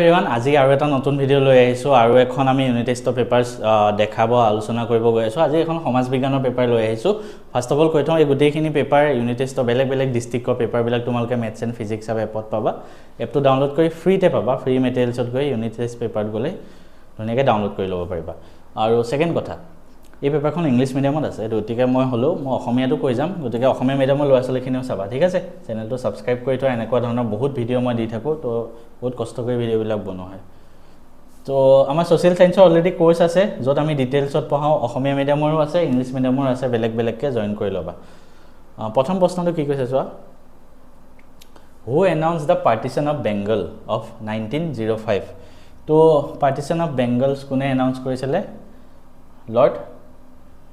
Everyone আজি আৰু এটা নতুন ভিডিঅ' লৈ আহিছোঁ আৰু এখন আমি ইউনিট টেষ্টৰ পেপাৰ দেখাব আলোচনা কৰিব গৈ আছোঁ। আজি এখন সমাজ বিজ্ঞানৰ পেপাৰ লৈ আহিছোঁ। ফাৰ্ষ্ট অফ অল কৈ থওঁ, এই গোটেইখিনি পেপাৰ ইউনিট টেষ্টৰ বেলেগ বেলেগ ডিষ্ট্ৰিক্টৰ পেপাৰবিলাক তোমালোকে মেথছ এণ্ড ফিজিক্স এপত পাবা। এপটো ডাউনলোড কৰি ফ্ৰীতে পাবা। ফ্ৰী মেটেৰিয়েলছত গৈ ইউনিট টেষ্ট পেপাৰত গ'লে ধুনীয়াকৈ ডাউনলোড কৰি ল'ব পাৰিবা। আৰু ছেকেণ্ড কথা, এই পেপাৰখন ইংলিছ মিডিয়ামত আছে, গতিকে মই অসমীয়াটো কৈ যাম, গতিকে অসমীয়া মিডিয়ামৰ ল'ৰা ছোৱালীখিনিও চাবা, ঠিক আছে। চেনেলটো ছাবস্ক্ৰাইব কৰি থোৱা, এনেকুৱা ধৰণৰ বহুত ভিডিঅ' মই দি থাকোঁ, তো বহুত কষ্ট কৰি ভিডিঅ'বিলাক বনোৱা হয়। তো আমাৰ ছ'চিয়েল ছায়েন্সৰ অলৰেডি কোৰ্চ আছে, য'ত আমি ডিটেইলছত পঢ়াওঁ। অসমীয়া মিডিয়ামৰো আছে, ইংলিছ মিডিয়ামৰো আছে, বেলেগ বেলেগকৈ জইন কৰি ল'বা। প্ৰথম প্ৰশ্নটো কি কৈছে চোৱা, who announce the partition of Bengal of 1905? তো পাৰ্টিশ্যন অফ বেংগলছ কোনে এনাউন্স কৰিছিলে? লৰ্ড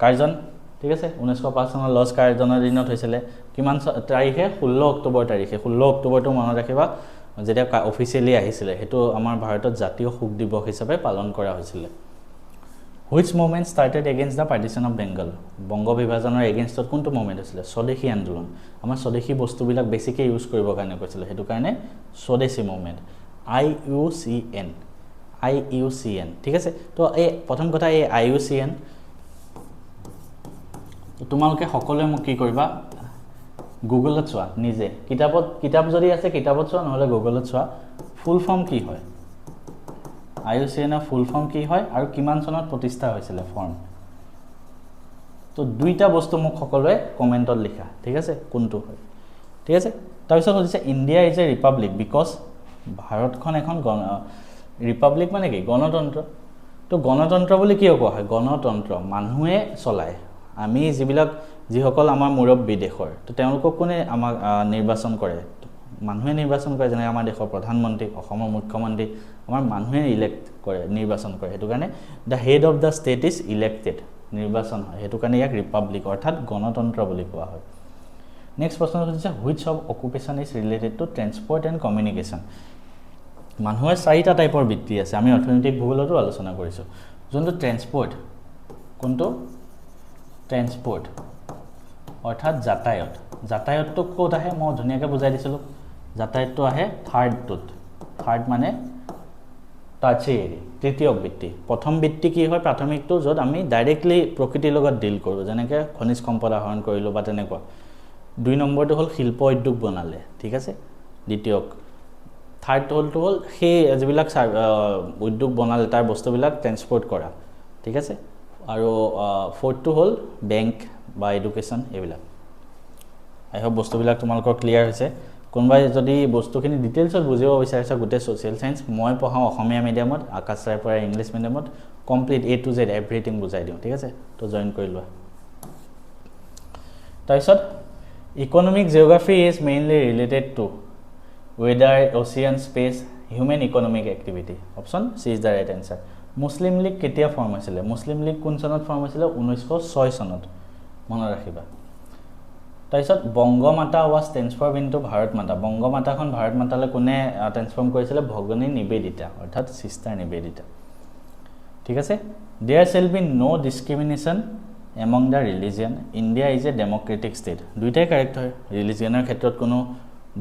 কাৰ্জন, ঠিক আছে। 1905 চনৰ লৰ্ড কাৰ্জনৰ দিনত হৈছিলে। কিমান তাৰিখে? 16 অক্টোবৰ তাৰিখে। 16 অক্টোবৰটো মনত ৰাখিবা, যেতিয়া অফিচিয়েলি আহিছিলে, সেইটো আমাৰ ভাৰতত জাতীয় শোক দিৱস হিচাপে পালন কৰা হৈছিলে। Which movement started against the partition of Bengal? Banga বিভাজনৰ এগেইনষ্টত কোনটো মুভমেণ্ট হৈছিলে? স্বদেশী আন্দোলন। আমাৰ স্বদেশী বস্তুবিলাক বেছিকৈ ইউজ কৰিবৰ কাৰণে কৈছিলে, সেইটো কাৰণে স্বদেশী মুভমেণ্ট। IUCN, ঠিক আছে। তো এই প্ৰথম কথা, এই IUCN তোমালোকে সকলোৱে মোক কি কৰিবা, গুগলত চোৱা, নিজে কিতাপ যদি আছে কিতাপত চোৱা, নহ'লে গুগলত চোৱা, ফুল ফৰ্ম কি হয়, IUCNৰ ফুল ফৰ্ম কি হয় আৰু কিমান চনত প্ৰতিষ্ঠা হৈছিলে ফৰ্ম। তো দুইটা বস্তু মোক সকলোৱে কমেণ্টত লিখা, ঠিক আছে, কোনটো হয়, ঠিক আছে। তাৰপিছত সুধিছে India is a republic because, ভাৰতখন এখন ৰিপাব্লিক মানে কি? গণতন্ত্ৰ। তো গণতন্ত্ৰ বুলি কিয় কোৱা হয়? গণতন্ত্ৰ মানুহে চলায়। আমি যিসকল আমাৰ মুৰব্বী দেশৰ, তো তেওঁলোকক কোনে আমাক নিৰ্বাচন কৰে? মানুহে নিৰ্বাচন কৰে। যেনেকৈ আমাৰ দেশৰ প্ৰধানমন্ত্ৰী, অসমৰ মুখ্যমন্ত্ৰী, আমাৰ মানুহে ইলেক্ট কৰে, নিৰ্বাচন কৰে। সেইটো কাৰণে the head of the state is elected, নিৰ্বাচন হয়। সেইটো কাৰণে ইয়াক ৰিপাব্লিক অৰ্থাৎ গণতন্ত্ৰ বুলি কোৱা হয়। নেক্সট প্ৰশ্ন সুধিছে which of occupation is related to transport and communication? মানুহৰ 4টা টাইপৰ বৃত্তি আছে, আমি অৰ্থনৈতিক ভূগোলতো আলোচনা কৰিছোঁ। যোনটো ট্ৰেন্সপৰ্ট, কোনটো? ট্ৰেন্সপৰ্ট অৰ্থাৎ যাতায়ত। যাতায়তটো ক'ত আহে? মই ধুনীয়াকৈ বুজাই দিছিলোঁ। যাতায়তটো আহে থাৰ্ড মানে টাৰ্চিয়েৰী, তৃতীয় বৃত্তি। প্ৰথম বৃত্তি কি হয়? প্ৰাথমিকটো, য'ত আমি ডাইৰেক্টলি প্ৰকৃতিৰ লগত ডিল কৰোঁ, যেনেকৈ খনিজ সম্পদ আহৰণ কৰিলোঁ বা তেনেকুৱা। 2 নম্বৰটো হ'ল শিল্প উদ্যোগ বনালে, ঠিক আছে। দ্বিতীয় থাৰ্ড হ'ল সেই যিবিলাক উদ্যোগ বনালে তাৰ বস্তুবিলাক ট্ৰেন্সপৰ্ট কৰা, ঠিক আছে। আৰু 4টো হ'ল বেংক বা এডুকেশ্যন, এইবিলাক। আই হোপ বস্তুবিলাক তোমালোকৰ ক্লিয়াৰ হৈছে। কোনোবাই যদি বস্তুখিনি ডিটেইলছত বুজিব বিচাৰিছে, গোটেই ছ'চিয়েল ছায়েন্স মই পঢ়াওঁ অসমীয়া মিডিয়ামত, আকাশ ছাৰে পঢ়াই ইংলিছ মিডিয়ামত, complete A to Z everything বুজাই দিওঁ, ঠিক আছে। তো জইন কৰি লোৱা। তাৰপিছত economic geography is mainly related to weather, ocean, space, human economic activity. Option C is the right answer. Muslim league কেতিয়া ফৰ্ম হৈছিলে? মুছলিম লীগ কোন চনত ফৰ্ম হৈছিলে? 1906 চনত, মনত ৰাখিবা। তাৰপিছত বংগমাতা ৱাজ ট্ৰেন্সফৰ্ম ইনটু ভাৰত মাতা। বংগমাতাখন ভাৰত মাতালৈ কোনে ট্ৰেন্সফৰ্ম কৰিছিলে? ভগিনী নিবেদিতা, অৰ্থাৎ চিষ্টাৰ নিবেদিতা, ঠিক আছে। There shall be no' discrimination among the religion. India is a democratic state. দুইটাই কাৰেক্ট হয়। ৰিলিজিয়নৰ ক্ষেত্ৰত কোনো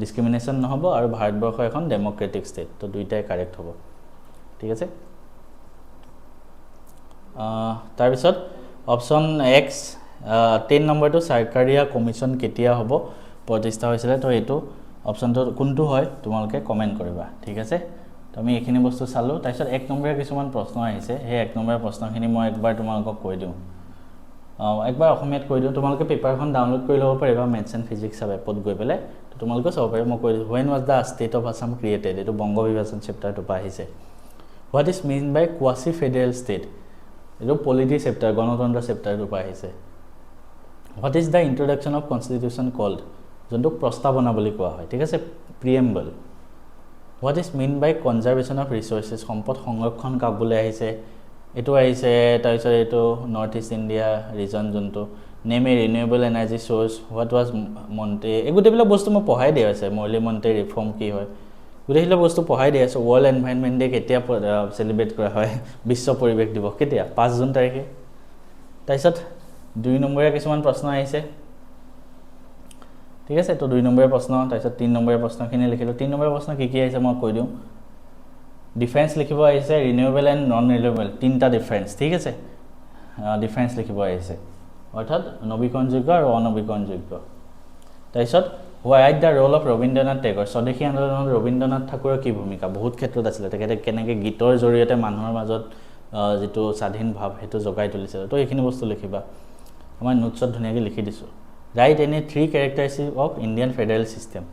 ডিছক্ৰিমিনেশ্যন নহ'ব আৰু ভাৰতবৰ্ষ এখন ডেম'ক্ৰেটিক ষ্টেট, তো দুইটাই কাৰেক্ট হ'ব, ঠিক আছে। তাৰপিছত অপশ্যন এক্স 10 নম্বৰটো চৰকাৰীয়া কমিশ্যন কেতিয়া হ'ব প্ৰতিষ্ঠা হৈছিলে? তো এইটো অপশ্যনটো কোনটো হয় তোমালোকে কমেণ্ট কৰিবা, ঠিক আছে। তো আমি এইখিনি বস্তু চালোঁ। তাৰপিছত 1 নম্বৰীয়া কিছুমান প্ৰশ্ন আহিছে, সেই 1 নম্বৰীয়া প্ৰশ্নখিনি মই একবাৰ তোমালোকক কৈ দিওঁ, একবাৰ অসমীয়াত কৈ দিওঁ। তোমালোকে পেপাৰখন ডাউনলোড কৰি ল'ব পাৰিবা মেথছ এণ্ড ফিজিক্স এপত গৈ পেলাই, তো তোমালোকে চাব পাৰিবা। মই কৈ দিওঁ, when was the state of Assam created? এইটো বংগ বিভাজন চেপ্টাৰটোৰ পৰা আহিছে। What is mean by quasi federal state? এইটো পলিটি চেপ্টাৰ, গণতন্ত্ৰ চেপ্টাৰটোৰ পৰা আহিছে। What is the introduction of constitution called? যোনটোক প্ৰস্তাৱনা বুলি কোৱা হয়, ঠিক আছে, preamble. What is mean by conservation of resources? সম্পদ সংৰক্ষণ কাক বুলি আহিছে? এইটো আহিছে। তাৰপিছত এইটো নৰ্থ ইষ্ট ইণ্ডিয়া ৰিজন, যোনটো name a renewable energy source. What was Monte? এই গোটেইবিলাক বস্তু মই পঢ়াই দিয়া আছে। মৰ্লি মণ্টে ৰিফৰ্ম কি হয়, গোটেইবিলাক বস্তু পঢ়াই দি আছোঁ। ৱৰ্ল্ড এনভাইৰনমেণ্ট ডে কেতিয়া চেলিব্ৰেট কৰা হয়? বিশ্ব পৰিৱেশ দিৱস কেতিয়া? 5 জুন তাৰিখে। তাৰপিছত 2 নম্বৰীয়া কিছুমান প্ৰশ্ন আহিছে, ঠিক আছে। তো 2 নম্বৰীয়া প্ৰশ্ন, তাৰপিছত 3 নম্বৰীয়া প্ৰশ্নখিনি লিখিলোঁ। 3 নম্বৰীয়া প্ৰশ্ন কি আহিছে মই কৈ দিওঁ। ডিফাৰেন্স লিখিব আহিছে ৰিনিউৱেবল এণ্ড নন ৰিনিউৱেবল তিনিটা ডিফাৰেন্স ঠিক আছে ডিফাৰেন্স লিখিব আহিছে অৰ্থাৎ নৱীকৰণযোগ্য আৰু অনৱীকৰণযোগ্য তাৰপিছত what the role of Rabindranath Tagore swadeshi আন্দোলনত ৰবীন্দ্ৰনাথ ঠাকুৰৰ কি ভূমিকা বহুত ক্ষেত্ৰত আছিলে তেখেতে কেনেকৈ গীতৰ জৰিয়তে মানুহৰ মাজত যেটো স্বাধীন ভাৱ হেতু জগাই তুলিছিল তো এইখিনি বস্তু লিখিবা আমাৰ নোটছত ধুনীয়াকৈ লিখি দিছোঁ write any 3 characteristics of Indian federal system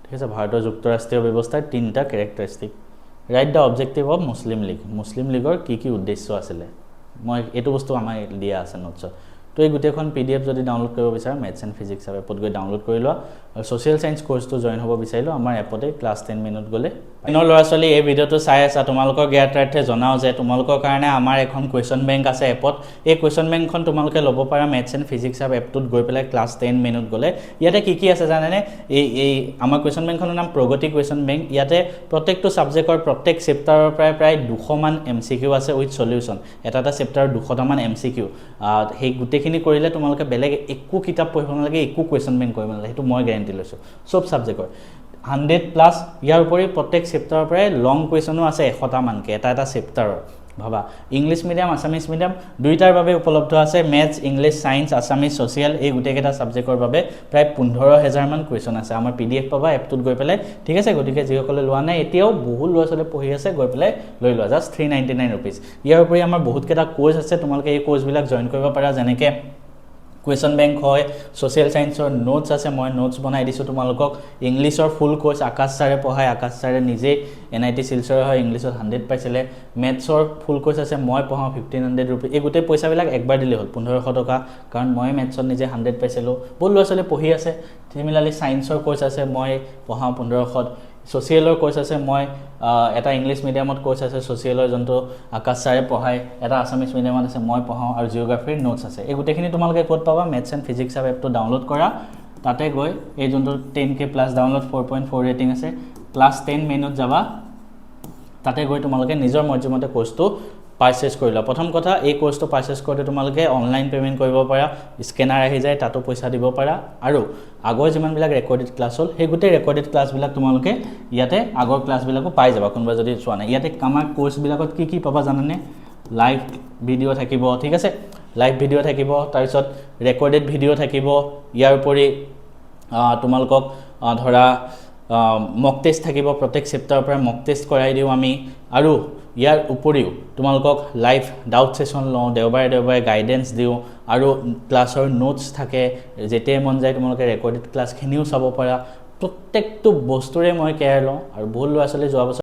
ঠিক আছে ভাৰতৰ যুক্তৰাষ্ট্ৰীয় ব্যৱস্থাৰ তিনিটা characteristic write the objective of Muslim লীগৰ কি উদ্দেশ্য আছিলে মই এইটো বস্তু আমাৰ দিয়া আছে নোটছত তো এই গোটেইখন পিডিএফ যদি ডাউনলোড কৰিব বিচাৰা মেথছ এণ্ড ফিজিক্স এপত গৈ ডাউনলোড কৰি লোৱা আৰু সোশ্যাল সায়েন্স কোৰ্সটো জয়েন হ'ব বিচাৰিলো আমাৰ এপতে ক্লাছ 10 মিনিট গলে ইনৰ ল'ৰা ছোৱালী এই ভিডিওটো চাই আছা তোমালোকৰ জ্ঞাতাৰ্থে জনাও যে তোমালোকৰ কাৰণে আমাৰ এখন কোৱেশ্চন বেংক আছে এপত এই কোৱেশ্চন বেংকখন তোমালোকে ল'ব পাৰা মেথছ এণ্ড ফিজিক্স এপটোত গৈ পেলাই ক্লাছ 10 মিনিট গলে ইয়াতে কি আছে জানেনে এই আমাৰ কোৱেশ্চন বেংকখনৰ নাম প্ৰগতি কোৱেশ্চন বেংক ইয়াতে প্ৰত্যেকটো সাবজেক্টৰ প্ৰত্যেক চেপ্টাৰৰ প্ৰায় 200 মান এমসিকিউ আছে উইথ সলিউশন এটা চেপ্টাৰৰ 200 মান এমসিকিউ সেই গোটেইখিনি কৰিলে তোমালোকে বেলেগ একো কিতাপ পঢ়িব নালাগে একো কোৱেশ্চন বেংক কৰিব নালাগে হেতু মই গ্যাৰান্টি লৈছো সব সাবজেক্টৰ 100+ ইয়াৰ উপৰি প্ৰত্যেক চেপ্টাৰৰ পৰা লং কোৱেশ্চনো আছে 100টা মানকে এটা চেপ্টাৰৰ ভাবা ইংলিশ মিডিয়াম আসামিজ মিডিয়াম দুইটাৰ বাবে উপলব্ধ আছে maths English science Assamese social এই গুটেকেটা সাবজেক্টৰ বাবে প্ৰায় 15000 মান কোৱেশ্চন আছে আমাৰ পিডিএফ পাবা এপটোত গৈ পেলাই ঠিক আছে গতিকে যিসকলে লোৱা নাই এতিয়াও বহু ল'ৰা ছোৱালী পঢ়ি আছে গৈ পেলাই লৈ লোৱা জাস্ট 399 रुपीस ইয়াৰ উপৰি আমাৰ বহুত কেটা কোৰ্স আছে তোমালোকে এই কোৰ্সবিলাক জয়েন কৰিব পাৰা যেনেকে কোৱেশ্চন বেংক হয় সোশ্যাল সায়েন্সৰ নোটস আছে মই নোটস বনাই দিছো তোমালোকক ইংলিশৰ ফুল কোৰ্স আকাশ ছাৰে পঢ়ায় আকাশ ছাৰে নিজে এনআইটি শিলচৰ হয় ইংলিশত 100 পাইছিলে মেথছৰ ফুল কোৰ্স আছে মই পঢ়াও 1500 रुपीस এই গোটেই পইচাবিলাক একবাৰ দিলে হ'ল 1500 টকা কাৰণ মই মেথছত নিজে 100 পাইছিলো বহু ল'ৰা ছোৱালী পঢ়ি আছে সিমিলাৰলি সায়েন্সৰ কোৰ্স আছে মই পঢ়াও 1500 সোশ্যালৰ কোৰ্স আছে মই এটা ইংলিশ মিডিয়ামত কোৰ্স আছে সোশ্যালৰ জন্তু আকাশ ছাৰে পঢ়ায় এটা আসামিজ মিডিয়ামত আছে মই পঢ়াও আৰু জিওগ্ৰাফিৰ নোটস আছে এই গোটেইখিনি তোমালোকে ক'ত পাবা মেথছ এণ্ড ফিজিক্স এপটো ডাউনলোড কৰা তাতে গৈ এই জন্তু 10k প্লাস ডাউনলোড 4.4 ৰেটিং আছে ক্লাছ 10 মেনুত যাবা তাতে গৈ তোমালোকে নিজৰ মৰ্জিমতে কোৰ্সটো পাৰচেজ কৰিলা প্ৰথম কথা এই কোৰ্সটো পাৰচেজ কৰোতে তোমালোকে অনলাইন পেমেন্ট কৰিব পাৰা স্ক্যানাৰ আহি যায় তাতো পইচা দিব পাৰা আৰু আগৰ যিমান বিলাক ৰেকৰ্ডেড ক্লাছ হল সেই গোটেই ৰেকৰ্ডেড ক্লাছ বিলাক তোমালোকে ইয়াতে আগৰ ক্লাছ বিলাকো পাই যাবা কোনবা যদি চোৱা নাই ইয়াতে আমাৰ কোৰ্স বিলাকত কি পাবা জানানে লাইভ ভিডিও থাকিব ঠিক আছে লাইভ ভিডিও থাকিব তাৰ পিছত ৰেকৰ্ডেড ভিডিও থাকিব ইয়াৰ উপৰি তোমালোকক ধৰা মক টেষ্ট থাকিব প্ৰত্যেক চেপ্টাৰৰ পৰা মক টেষ্ট কৰাই দিও আমি আৰু ইয়াৰ উপৰিও তোমালোকক লাইভ ডাউট সেশন লওঁ দেওবাৰে গাইডেন্স দিও আৰু ক্লাছৰ নোটস থাকে যেতে মন যায় তোমালোকে ৰেকৰ্ডেড ক্লাছ খিনিও চাব পাৰা প্ৰত্যেকটো বস্তুৰে মই কেয়াৰ লওঁ আৰু বহু ল'ৰা ছোৱালী যোৱা